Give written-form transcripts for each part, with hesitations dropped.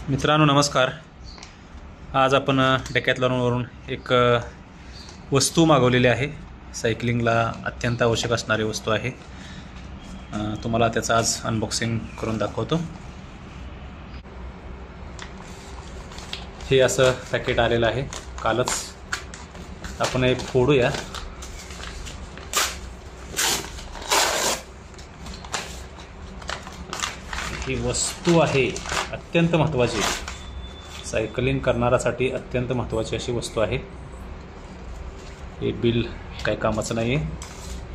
मित्रांनो नमस्कार. आज आपण डेकॅथलॉनवरून एक वस्तू मागवलेली आहे. सायकलिंगला अत्यंत आवश्यक असणारी वस्तू आहे. तुम्हाला त्याचं आज अनबॉक्सिंग करून दाखवतो. हे असं पॅकेट आलेलं आहे कालच. आपण हे फोडूया. ही वस्तू आहे अत्यंत महत्त्वाची, सायकलिंग करणाऱ्यासाठी अत्यंत महत्त्वाची अशी वस्तू आहे. हे बिल काही कामाचं नाही आहे,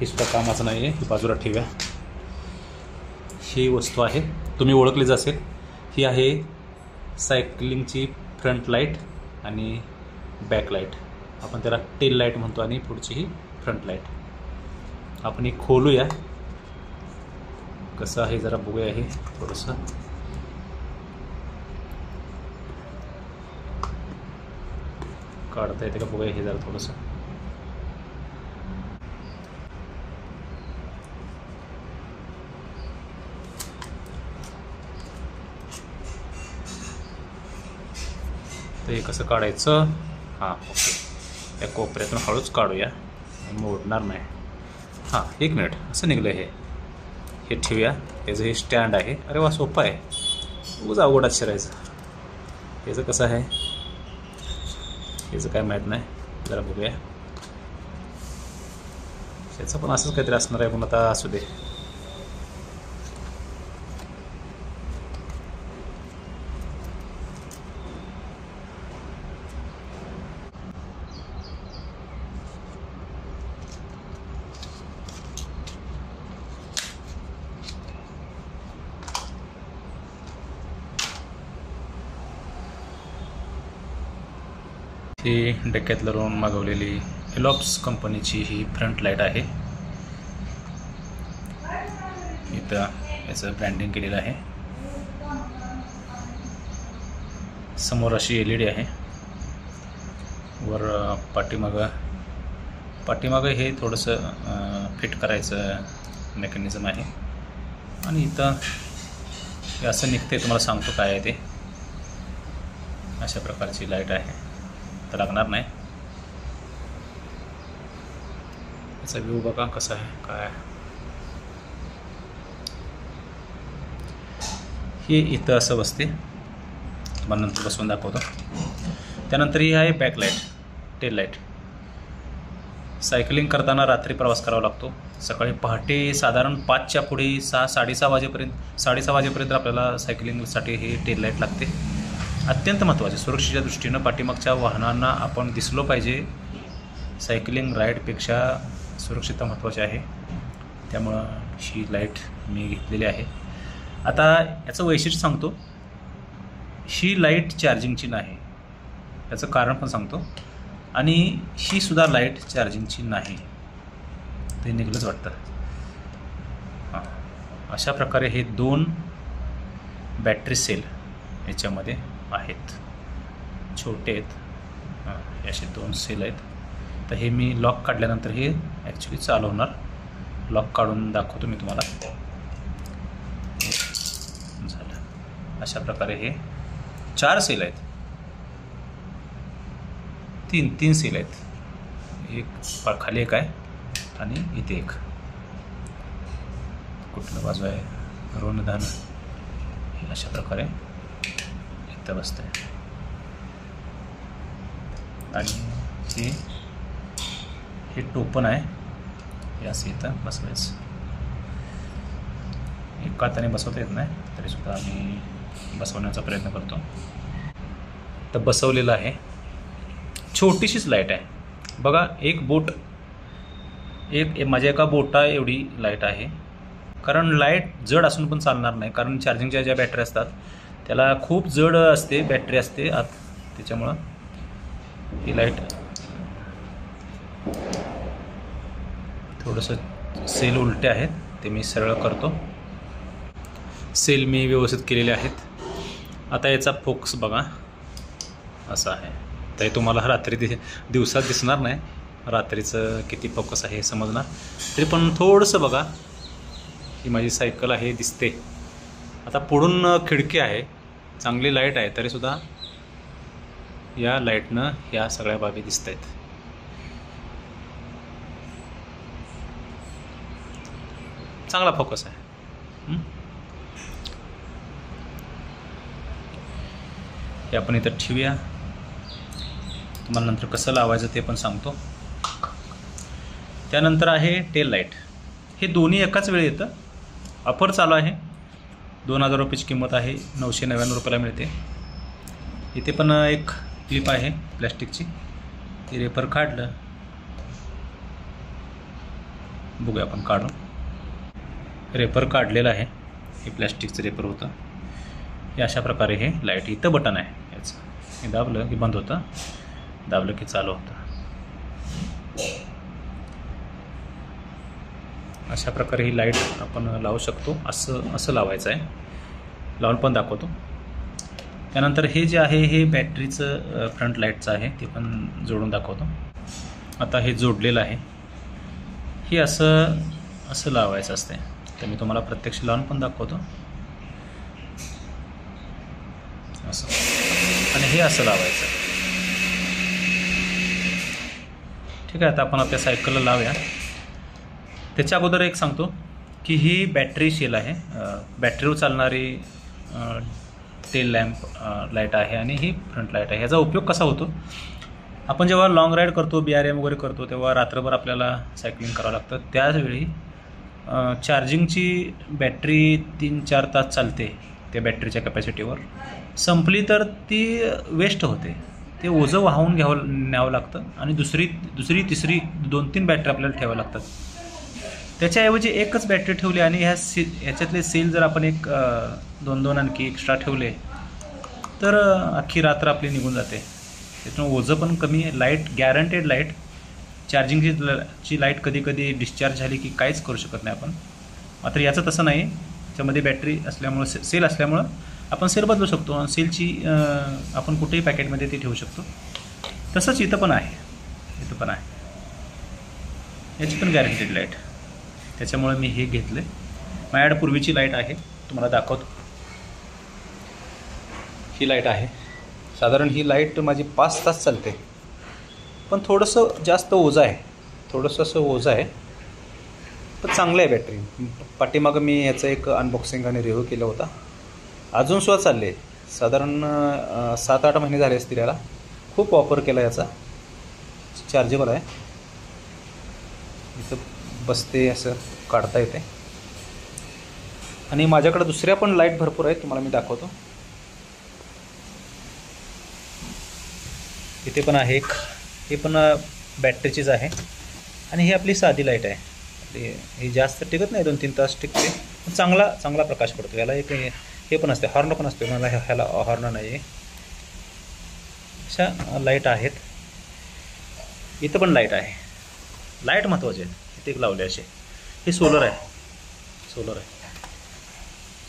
हे सुद्धा कामाचं नाही आहे, ही बाजूला ठेवूया. ही वस्तू आहे, तुम्ही ओळखलीच असेल. ही आहे सायकलिंगची फ्रंट लाईट आणि बॅक लाईट. आपण त्याला टेल लाईट म्हणतो आणि पुढची ही फ्रंट लाईट. आपण ही खोलूया. कसं आहे जरा बघूया. हे थोडंसं काढता येते का बघूया. हे जरा थोडंसं तर हे कसं काढायचं. हां ओके. या कोपऱ्यातून हळूच काढूया, मोडणार नाही. हां एक मिनिट. असं निघलं. हे ठेवूया. त्याचं हे स्टँड आहे. अरे वा, सोपं आहे. उगाच अवघडात शिरायचं. याचं कसं आहे याचं काय माहीत नाही. जरा बघूया. त्याचं पण असंच काहीतरी असणार आहे, पण आता असू दे. ही डेकॅथलॉन मागवलेली एलॉप्स कंपनीची ही फ्रंट लाईट आहे. इथं याचं ब्रँडिंग केलेलं आहे. समोर अशी LED आहे. वर पाठीमागं हे थोडंसं फिट करायचं मेकॅनिझम आहे. आणि इथं हे असं निघते. तुम्हाला सांगतो काय आहे ते. अशा प्रकारची लाईट आहे. तर लागणार नाही. याचा व्ह्यू बघा कसा आहे काय. हे इथं असं बसते. तुम्हाला नंतर बसवून दाखवतो. त्यानंतर ही आहे back light, tail light. Cycling करताना रात्री प्रवास करावा लागतो. सकाळी पहाटे साधारण 5च्या पुढे 6-6:30 वाजेपर्यंत आपल्याला सायकलिंगसाठी ही टेल लाईट लागते. अत्यंत महत्त्वाचे. सुरक्षेच्या दृष्टीनं पाठीमागच्या वाहनांना आपण दिसलो पाहिजे. सायकलिंग राईडपेक्षा सुरक्षितता महत्त्वाची आहे. त्यामुळं ही लाईट मी घेतलेली आहे. आता याचं वैशिष्ट्य सांगतो. ही लाईट चार्जिंगची नाही, याचं कारण पण सांगतो. आणि ही सुद्धा लाईट चार्जिंगची नाही. ते निघलंच वाटतं. हां, अशा प्रकारे हे 2 बॅटरी सेल याच्यामध्ये आहेत. छोटे आहेत. असे 2 सेल आहेत. तर हे मी लॉक काढल्यानंतर हे ॲक्च्युली चालू होणार. लॉक काढून दाखवतो मी तुम्हाला. झालं. अशा प्रकारे हे 4 सेल आहेत. 3 सेल आहेत. एक खाली एक आहे आणि इथे एक. कुठलं बाजू आहे ऋणधान. अशा प्रकारे इथं बसतं आहे. आणि हे टोपण आहे. हे असं इथं बसवायचं. एका हाताने बसवता येत नाही, तरीसुद्धा आम्ही बसवण्याचा प्रयत्न करतो. तर बसवलेलं आहे. छोटीशीच लाईट आहे बघा. माझ्या एका बोटा एवढी लाईट आहे. कारण लाईट जड असून पण चालणार नाही. कारण चार्जिंगच्या ज्या बॅटरी असतात त्याला खूप जड असते, बॅटरी असते आत. त्याच्यामुळं ही लाईट थोडंसं सेल उलटे आहेत, ते मी सरळ करतो. सेल मी व्यवस्थित केलेले आहेत. आता याचा फोकस बघा असा आहे. तर तुम्हाला रात्री दिवसात दिसणार नाही. रात्रीचं किती फोकस आहे हे समजणार. तरी पण थोडंसं बघा. ही माझी सायकल आहे दिसते. आता पुढून खिडकी आहे, चांगली लाईट आहे तरीसुद्धा या लाईटनं ह्या सगळ्या बाबी दिसत आहेत. चांगला फोकस आहे. हे आपण इथं ठेवूया. तुम्हाला नंतर कसं लावायचं ते पण सांगतो. त्यानंतर आहे टेल लाईट. हे दोन्ही एकाच वेळी येतं. ऑफर चालू आहे. 2000 रुपयाची किंमत आहे. 999 रुपयाला मिळते. इथे पण एक क्लिप आहे प्लॅस्टिकची. ती रेपर काढलं, बघूया आपण काढून. रेपर काढलेलं आहे. हे प्लॅस्टिकचं रेपर होतं. हे अशा प्रकारे हे लाईट. इथं बटन आहे याचं. हे दाबलं की बंद होतं, दाबलं की चालू होतं. अशा प्रकारे ही लाईट आपण लावू शकतो. असं लावायचं आहे. लावून पण दाखवतो. त्यानंतर हे जे आहे हे बॅटरीचं फ्रंट लाईटचं आहे, ते पण जोडून दाखवतो. आता हे जोडलेलं आहे. हे असं लावायचं असते. तर मी तुम्हाला प्रत्यक्ष लावून पण दाखवतो. असं. आणि हे असं लावायचं. ठीक आहे. आता आपण आपल्या सायकलला लावूया. त्याच्या अगोदर एक सांगतो की ही बॅटरी शेल आहे. बॅटरीवर चालणारी टेल लॅम्प लाईट आहे आणि ही फ्रंट लाईट आहे. ह्याचा उपयोग कसा होतो? आपण जेव्हा लाँग राईड करतो, BRM वगैरे करतो, तेव्हा रात्रभर आपल्याला सायकलिंग करावं लागतं. त्याचवेळी चार्जिंगची बॅटरी 3-4 तास चालते त्या बॅटरीच्या कॅपॅसिटीवर. संपली तर ती वेस्ट होते. ते ओझं वाहून न्यावं लागतं आणि दुसरी तिसरी 2-3 बॅटरी आपल्याला ठेवाव्या लागतात. त्याच्याऐवजी एकच बॅटरी ठेवली आणि ह्याच्यातले सेल जर आपण 2 आणखी एक्स्ट्रा ठेवले तर अख्खी रात्र आपली निघून जाते. त्याच्यामुळे ओझं पण कमी आहे. Light guaranteed light. चार्जिंगची लाईट कधी डिस्चार्ज झाली की काहीच करू शकत नाही आपण. मात्र याचं तसं नाही. त्याच्यामध्ये बॅटरी असल्यामुळं सेल असल्यामुळं आपण सेल बदलू शकतो आणि सेलची आपण कुठेही पॅकेटमध्ये ती ठेवू शकतो. तसंच इथं पण आहे. याची पण गॅरंटेड लाईट. त्याच्यामुळे मी हे घेतलं. माझ्याकडे पूर्वीची लाईट आहे, तुम्हाला दाखवतो. ही लाईट आहे. साधारण ही लाईट माझी 5 तास चालते. पण थोडंसं जास्त ओझं आहे. पण चांगलं आहे बॅटरी. पाठीमागं मी ह्याचं एक अनबॉक्सिंग आणि रिव्ह्यू केला होता. अजूनसुद्धा चालले. साधारण 7-8 महिने झाले असतील याला. खूप वापर केला याचा. चार्जेबल आहे. इथं बसते, असं काढता येते. आणि माझ्याकडे दुसऱ्या पण लाईट भरपूर आहेत, तुम्हाला मी दाखवतो. इथे पण आहे एक. हे पण बॅटरीचीच आहे. आणि ही आपली साधी लाईट आहे. ही जास्त टिकत नाही, 2-3 तास टिकते. चांगला प्रकाश पडतो. याला एक हे पण असते, हॉर्न पण असते. मला ह्याला हॉर्न नाही आहे. अशा लाईट आहेत. इथं पण लाईट आहे. लाईट महत्त्वाची आहे. इथे एक लावले असे. हे सोलर आहे.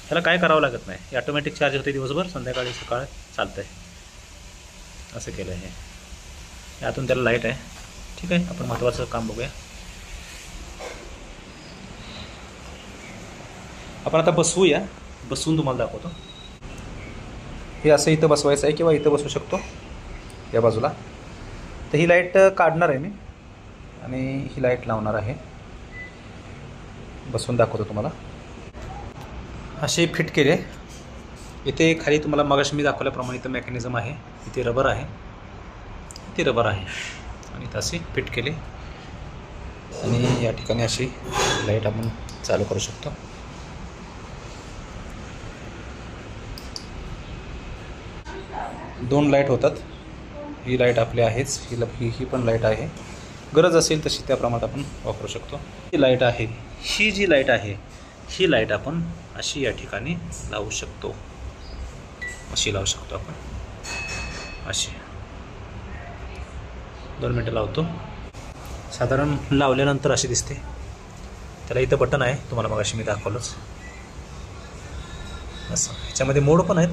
ह्याला काय करावं लागत नाही. हे ऑटोमॅटिक चार्ज होते दिवसभर, संध्याकाळी सकाळ चालतं आहे. असं केलं आहे. यातून त्याला लाईट आहे. ठीक आहे. आपण महत्त्वाचं काम बघूया. आपण आता बसवूया. बसवून तुम्हाला दाखवतो. हे असं इथं बसवायचं आहे किंवा इथं बसवू शकतो या बाजूला. तर ही लाईट काढणार आहे मी आणि ही लाईट लावणार आहे. बसवून दाखवतो तुम्हाला. असे फिट केले. इथे खाली तुम्हाला मगाशी मी दाखवल्याप्रमाणे इथं मेकॅनिझम आहे. इथे रबर आहे. आणि इथं असे फिट केले आणि या ठिकाणी अशी लाईट आपण चालू करू शकतो. दोन लाईट होतात. ही लाईट आपली आहेच. ही पण लाईट आहे. गरज असेल तशी त्या प्रमाणात आपण वापरू शकतो. ही लाईट आहे. ही जी लाईट आहे ही लाईट आपण अशी या ठिकाणी लावू शकतो. अशी लावू शकतो आपण. अशी 2 मिनटं लावतो. साधारण लावल्यानंतर अशी दिसते. त्याला इथं बटन आहे, तुम्हाला मगाशी मी दाखवलंच. असं ह्याच्यामध्ये मोड पण आहेत.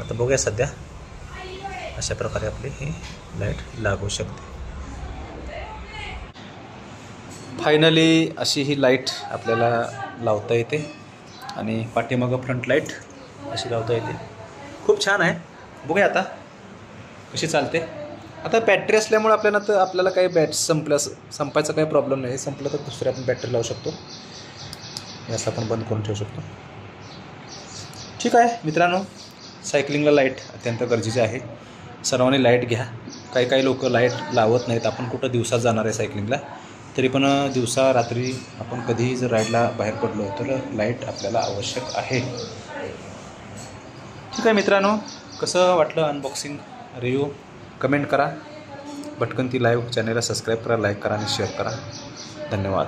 आता बघूया सध्या. अशा प्रकारे आपली ही लाईट लागू शकते. फायनली अशी ही लाईट आपल्याला लावता येते आणि पाठीमागं फ्रंट लाईट अशी लावता येते. खूप छान आहे. बघूया आता कशी चालते. आता बॅटरी असल्यामुळे आपल्याला काही संपायचा काही प्रॉब्लेम नाही. संपलं तर दुसरी आपण बॅटरी लावू शकतो. यास आपण बंद करून ठेवू शकतो. ठीक आहे मित्रांनो, सायकलिंगला लाईट अत्यंत गरजेची आहे. सर्वांनी लाईट घ्या. काही लोक लाईट लावत नाहीत. आपण कुठं दिवसात जाणार आहे सायकलिंगला, तरी पण दिवसा रात्री आपण कधीही जर राईडला बाहेर पडलो तर लाईट आपल्याला आवश्यक आहे. ठीक आहे मित्रांनो, कसं वाटलं अनबॉक्सिंग रिव्ह्यू कमेंट करा. भटकंती लाईव्ह चॅनलला सबस्क्राईब करा, लाईक करा आणि शेअर करा. धन्यवाद.